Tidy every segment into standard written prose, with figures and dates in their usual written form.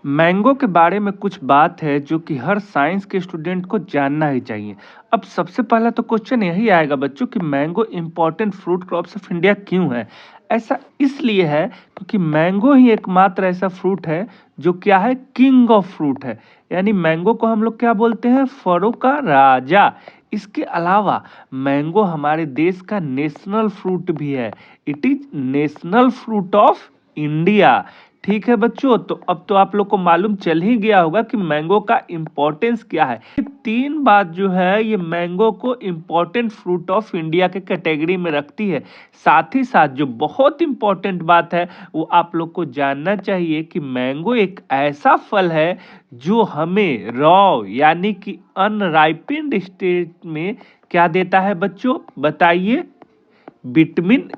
Mango के बारे में कुछ बात है जो कि हर साइंस के स्टूडेंट को जानना ही चाहिए। अब सबसे पहला तो क्वेश्चन यही आएगा बच्चों कि mango important fruit crops of India क्यों है? ऐसा इसलिए है क्योंकि मैंगो ही एकमात्र ऐसा फ्रूट है जो क्या है किंग ऑफ फ्रूट है। यानी मैंगो को हम लोग क्या बोलते हैं? फलों का राजा। इसके अलावा मैंगो हमारे देश का नेशनल फ्रूट भी है। It is national fruit of India. ठीक है बच्चों, तो अब तो आप लोग को मालूम चल ही गया होगा कि मैंगो का इम्पोर्टेंस क्या है। ये तीन बात जो है ये मैंगो को इम्पोर्टेंट फ्रूट ऑफ इंडिया के कैटेगरी में रखती है। साथ ही साथ जो बहुत इम्पोर्टेंट बात है वो आप लोग को जानना चाहिए कि मैंगो एक ऐसा फल है जो हमें रॉ यानी कि अनराइपेंड स्टेट में क्या देता है बच्चों? बताइए। विटामिन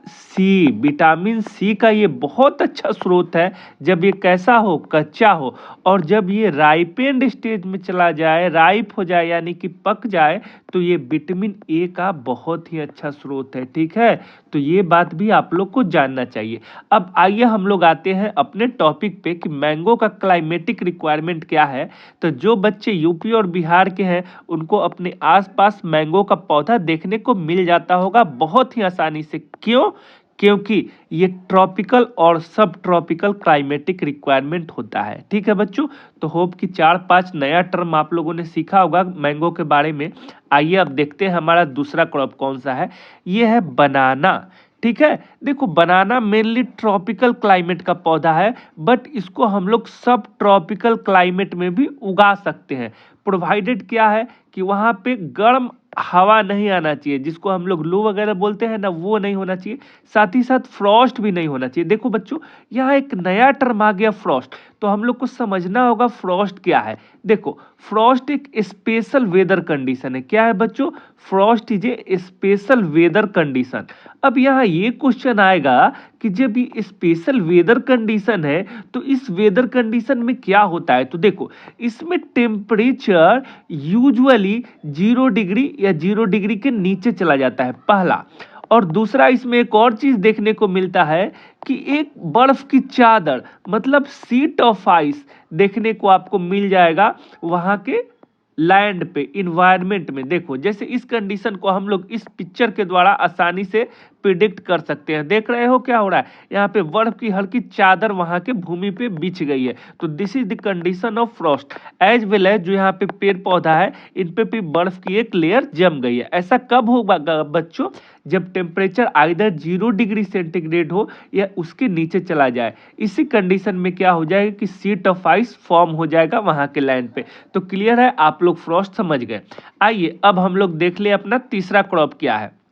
सी का ये बहुत अच्छा स्रोत है। जब ये कैसा हो? कच्चा हो। और जब ये राइपेंड स्टेज में चला जाए, राइप हो जाए यानी कि पक जाए, तो ये विटामिन ए का बहुत ही अच्छा स्रोत है। ठीक है, तो ये बात भी आप लोग को जानना चाहिए। अब आइए हम लोग आते हैं अपने टॉपिक पे कि मैंगो का क्लाइमेटिक रिक्वायरमेंट क्या है। तो जो बच्चे यूपी और बिहार के हैं उनको अपने आसपास मैंगो का पौधा देखने को मिल जाता होगा बहुत ही आसानी से। क्यों? क्योंकि ये ट्रॉपिकल और सब ट्रॉपिकल क्लाइमेटिक रिक्वायरमेंट होता है। ठीक है बच्चों, तो होप कि 4-5 नया टर्म आप लोगों ने सीखा होगा मैंगो के बारे में। आइए अब देखते हैं हमारा दूसरा क्रॉप कौन सा है। ये है बनाना। ठीक है, देखो बनाना मेनली ट्रॉपिकल क्लाइमेट का पौधा है, बट इसको हम लोग सब ट्रॉपिकल क्लाइमेट में भी उगा सकते हैं। प्रोवाइडेड क्या है कि वहां पे गर्म हवा नहीं आना चाहिए, जिसको हम लोग लू वगैरह बोलते हैं ना, वो नहीं होना चाहिए। साथ ही साथ फ्रॉस्ट भी नहीं होना चाहिए। देखो बच्चों, यहाँ एक नया टर्म आ गया फ्रॉस्ट, तो हम लोग को समझना होगा फ्रॉस्ट क्या है। देखो, फ्रॉस्ट एक स्पेशल वेदर कंडीशन है। क्या है बच्चों? Frost is a special weather condition. अब यहाँ ये क्वेश्चन आएगा कि जब ये स्पेशल वेदर कंडीशन है तो इस वेदर कंडीशन में क्या होता है? तो देखो, इसमें टेम्परेचर यूजुअली 0 डिग्री या 0 डिग्री के नीचे चला जाता है, पहला। और दूसरा, इसमें एक और चीज देखने को मिलता है कि एक बर्फ की चादर मतलब सीट ऑफ आइस देखने को आपको मिल जाएगा वहां के लैंड पे, इन्वायरमेंट में। देखो, जैसे इस कंडीशन को हम लोग इस पिक्चर के द्वारा आसानी से प्रिडिक्ट कर सकते हैं। देख रहे हो क्या हो रहा है? यहाँ पे बर्फ की हल्की चादर वहां के भूमि पे बिछ गई है। तो this is the condition of frost. As well as जो यहाँ पे पेड़ पौधा है इन पे भी बर्फ की एक लेयर जम गई है। ऐसा कब होगा बच्चों? जब टेम्परेचर आइदर 0 डिग्री सेंटीग्रेड हो या उसके नीचे चला जाए। इसी कंडीशन में क्या हो जाएगा कि सीट ऑफ आइस फॉर्म हो जाएगा वहां के लैंड पे। तो क्लियर है, आप लोग फ्रॉस्ट समझ गए। आइए अब हम लोग देख ले अपना तीसरा क्रॉप क्या है।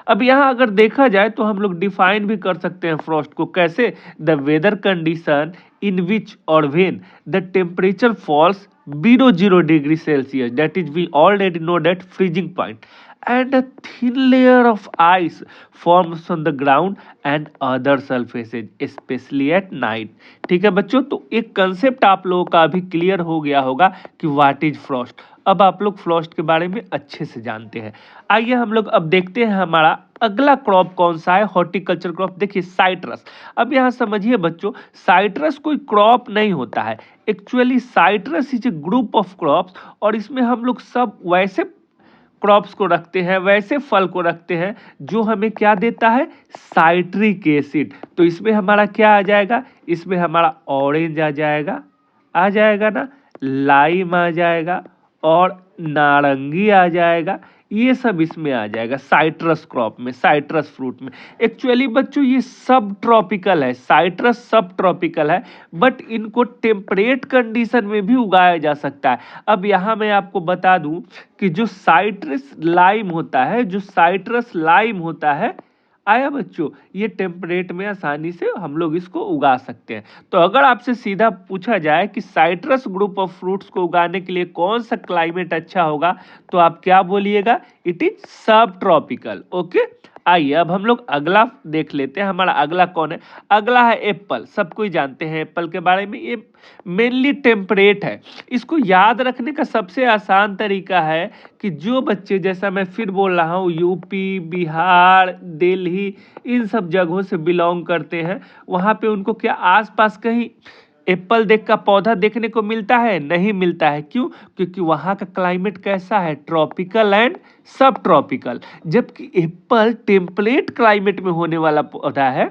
अब यहाँ अगर देखा जाए तो हम लोग डिफाइन भी कर सकते हैं फ्रॉस्ट को। कैसे? The weather condition in which और when the temperature falls below 0 degree Celsius, that is we already know that freezing point, and a thin layer of ice forms on the ground and other surfaces, especially at night। ठीक है बच्चों, तो एक concept आप लोगों का अभी clear हो गया होगा कि व्हाट इज फ्रॉस्ट। अब आप लोग फ्रॉस्ट के बारे में अच्छे से जानते हैं। आइए हम लोग अब देखते हैं हमारा अगला क्रॉप कौन सा है, हॉर्टिकल्चर क्रॉप। देखिए, साइट्रस। अब यहाँ समझिए बच्चों, साइट्रस कोई क्रॉप नहीं होता है। Actually citrus is a group of crops, और इसमें हम लोग सब वैसे क्रॉप्स को रखते हैं, वैसे फल को रखते हैं जो हमें क्या देता है? Citric acid. तो इसमें हमारा क्या आ जाएगा? इसमें हमारा ऑरेंज आ जाएगा ना, लाइम आ जाएगा और नारंगी आ जाएगा। ये सब इसमें आ जाएगा साइट्रस क्रॉप में, साइट्रस फ्रूट में। एक्चुअली बच्चों ये सब ट्रॉपिकल है, साइट्रस सब ट्रॉपिकल है, बट इनको टेम्परेट कंडीशन में भी उगाया जा सकता है। अब यहाँ मैं आपको बता दूं कि जो साइट्रस लाइम होता है, आया बच्चों, ये टेम्परेट में आसानी से हम लोग इसको उगा सकते हैं। तो अगर आपसे सीधा पूछा जाए कि साइट्रस ग्रुप ऑफ फ्रूट्स को उगाने के लिए कौन सा क्लाइमेट अच्छा होगा, तो आप क्या बोलिएगा? इट इज सब ट्रॉपिकल। ओके, आइए अब हम लोग अगला देख लेते हैं। हमारा अगला कौन है? अगला है एप्पल। सब कोई जानते हैं एप्पल के बारे में। ये मेनली टेम्परेट है। इसको याद रखने का सबसे आसान तरीका है कि जो बच्चे, जैसा मैं फिर बोल रहा हूँ, यूपी, बिहार, दिल्ली, इन सब जगहों से बिलोंग करते हैं, वहाँ पे उनको क्या आसपास कहीं एप्पल देख का पौधा देखने को मिलता है? नहीं मिलता है। क्यों? क्योंकि वहाँ का क्लाइमेट कैसा है? ट्रॉपिकल एंड सब ट्रॉपिकल। जबकि एप्पल टेम्परेट क्लाइमेट में होने वाला पौधा है,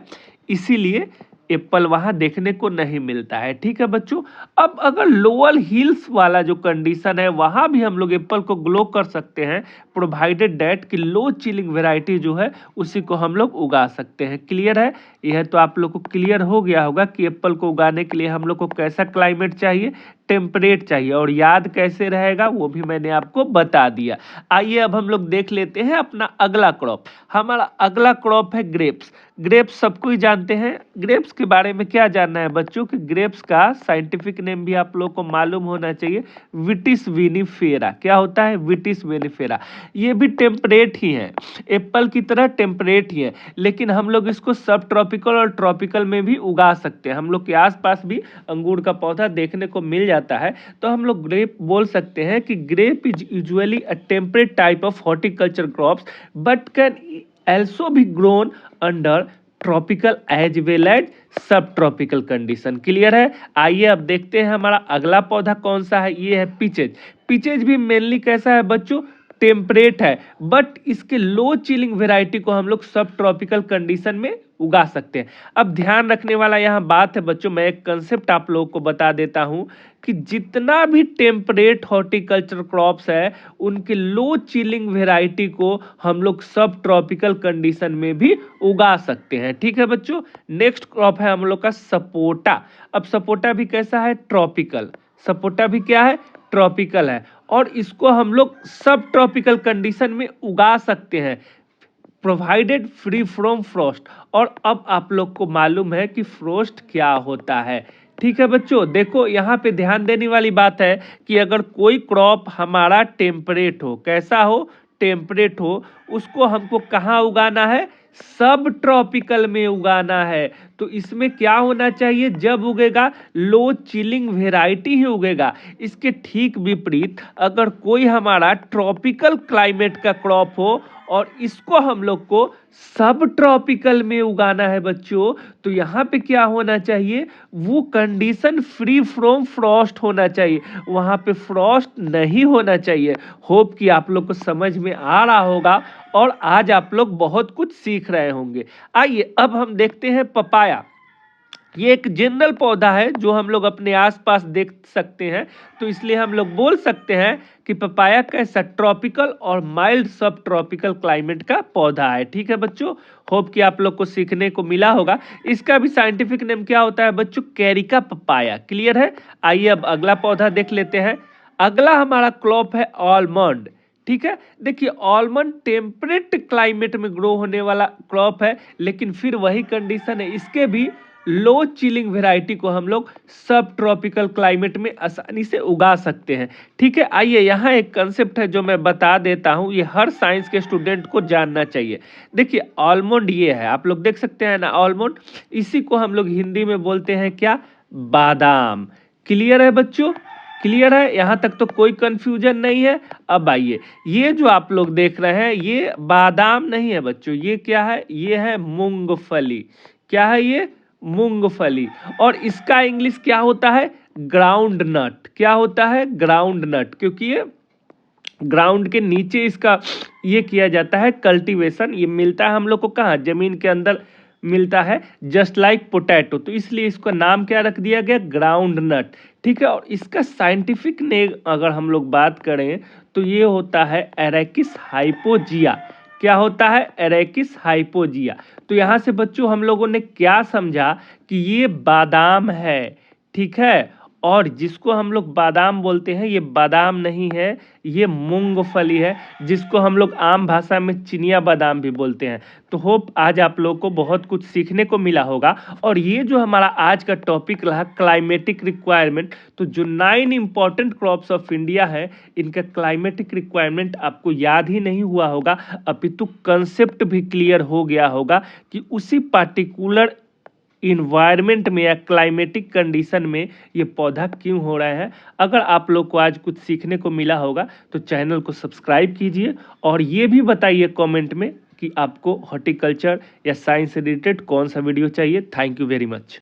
इसीलिए एप्पल वहाँ देखने को नहीं मिलता है। ठीक है बच्चों। अब अगर लोअर हिल्स वाला जो कंडीशन है वहाँ भी हम लोग एप्पल को ग्रो कर सकते हैं, प्रोवाइडेड दैट कि लो चिलिंग वेराइटी जो है उसी को हम लोग उगा सकते हैं। क्लियर है? यह तो आप लोग को क्लियर हो गया होगा कि एप्पल को उगाने के लिए हम लोग को कैसा क्लाइमेट चाहिए? टेम्परेट चाहिए। और याद कैसे रहेगा वो भी मैंने आपको बता दिया। आइए अब हम लोग देख लेते हैं अपना अगला क्रॉप। हमारा अगला क्रॉप है ग्रेप्स। ग्रेप्स सबको ही जानते हैं। ग्रेप्स के बारे में क्या जानना है बच्चों? कि ग्रेप्स का साइंटिफिक नेम भी आप लोग को मालूम होना चाहिए, विटिस विनिफेरा। क्या होता है? विटिस विनिफेरा। ये भी टेम्परेट ही है, एप्पल की तरह टेम्परेट ही है, लेकिन हम लोग इसको सब ट्रॉपिकल और ट्रॉपिकल में भी उगा सकते हैं। हम लोग के आसपास भी अंगूर का पौधा देखने को मिल जाता है, तो हम लोग ग्रेप बोल सकते हैं कि grape is usually a temperate type of horticulture crops but can also be grown under tropical as well as subtropical condition. Clear है? आइए अब देखते हैं हमारा अगला पौधा कौन सा है। ये है पीचेज। पीचेज भी मेनली कैसा है बच्चों? टेम्परेट है, बट इसके लो चिलिंग वेराइटी को हम लोग सब ट्रॉपिकल कंडीशन में उगा सकते हैं। अब ध्यान रखने वाला यहाँ बात है बच्चों, मैं एक कंसेप्ट आप लोगों को बता देता हूँ कि जितना भी टेम्परेट हॉर्टिकल्चर क्रॉप्स है उनके लो चिलिंग वेराइटी को हम लोग सब ट्रॉपिकल कंडीशन में भी उगा सकते हैं। ठीक है बच्चों। नेक्स्ट क्रॉप है हम लोग का सपोटा। अब सपोटा भी कैसा है? ट्रॉपिकल। सपोटा भी क्या है? ट्रॉपिकल है, और इसको हम लोग सब ट्रॉपिकल कंडीशन में उगा सकते हैं, प्रोवाइडेड फ्री फ्रॉम फ्रॉस्ट। और अब आप लोग को मालूम है कि फ्रॉस्ट क्या होता है। ठीक है बच्चों। देखो यहाँ पे ध्यान देने वाली बात है कि अगर कोई क्रॉप हमारा टेम्परेट हो, कैसा हो? टेम्परेट हो, उसको हमको कहाँ उगाना है? सब ट्रॉपिकल में उगाना है। तो इसमें क्या होना चाहिए? जब उगेगा लो चिलिंग वेराइटी ही उगेगा। इसके ठीक विपरीत अगर कोई हमारा ट्रॉपिकल क्लाइमेट का क्रॉप हो और इसको हम लोग को सब ट्रॉपिकल में उगाना है बच्चों, तो यहाँ पे क्या होना चाहिए? वो कंडीशन फ्री फ्रॉम फ्रॉस्ट होना चाहिए, वहाँ पे फ्रॉस्ट नहीं होना चाहिए। होप कि आप लोग को समझ में आ रहा होगा और आज आप लोग बहुत कुछ सीख रहे होंगे। आइए अब हम देखते हैं पपाया। ये एक जनरल पौधा है जो हम लोग अपने आसपास देख सकते हैं, तो इसलिए हम लोग बोल सकते हैं कि पपाया कैसा? ट्रॉपिकल और माइल्ड सब ट्रॉपिकल क्लाइमेट का पौधा है। ठीक है बच्चों। होप कि आप लोग को सीखने को मिला होगा। इसका भी साइंटिफिक नेम क्या होता है बच्चों? Carica papaya. क्लियर है? आइए अब अगला पौधा देख लेते हैं। अगला हमारा क्रॉप है आलमंड। ठीक है। देखिए आलमंड टेम्परेट क्लाइमेट में ग्रो होने वाला क्रॉप है, लेकिन फिर वही कंडीशन है, इसके भी लो चिलिंग वेराइटी को हम लोग सब ट्रॉपिकल क्लाइमेट में आसानी से उगा सकते हैं। ठीक है। आइए यहाँ एक कंसेप्ट है जो मैं बता देता हूँ, ये हर साइंस के स्टूडेंट को जानना चाहिए। देखिए आलमंड ये है, आप लोग देख सकते हैं ना आलमंड, इसी को हम लोग हिंदी में बोलते हैं क्या? बादाम। क्लियर है बच्चों? क्लियर है? यहाँ तक तो कोई कंफ्यूजन नहीं है। अब आइए, ये जो आप लोग देख रहे हैं ये बादाम नहीं है बच्चों, ये क्या है? ये है मूंगफली। क्या है ये? मूंगफली। और इसका इंग्लिश क्या होता है? Ground nut. क्या होता है? Ground nut. क्योंकि ये ग्राउंड के नीचे इसका ये किया जाता है कल्टीवेशन। ये मिलता है हम लोग को कहाँ? जमीन के अंदर मिलता है, जस्ट लाइक पोटैटो, तो इसलिए इसका नाम क्या रख दिया गया? Ground nut. ठीक है। और इसका साइंटिफिक नेम अगर हम लोग बात करें तो ये होता है एरेकिस हाइपोजिया। क्या होता है? एरेकिस हाइपोजिया। तो यहाँ से बच्चों हम लोगों ने क्या समझा कि ये बादाम है। ठीक है। और जिसको हम लोग बादाम बोलते हैं ये बादाम नहीं है, ये मूंगफली है, जिसको हम लोग आम भाषा में चिनिया बादाम भी बोलते हैं। तो होप आज आप लोगों को बहुत कुछ सीखने को मिला होगा। और ये जो हमारा आज का टॉपिक रहा क्लाइमेटिक रिक्वायरमेंट, तो जो 9 इंपॉर्टेंट क्रॉप्स ऑफ इंडिया है इनका क्लाइमेटिक रिक्वायरमेंट आपको याद ही नहीं हुआ होगा, अपितु कंसेप्ट भी क्लियर हो गया होगा कि उसी पार्टिकुलर इन्वायरमेंट में या क्लाइमेटिक कंडीशन में ये पौधा क्यों हो रहा है। अगर आप लोग को आज कुछ सीखने को मिला होगा तो चैनल को सब्सक्राइब कीजिए और ये भी बताइए कमेंट में कि आपको हॉर्टिकल्चर या साइंस से रिलेटेड कौन सा वीडियो चाहिए। Thank you very much.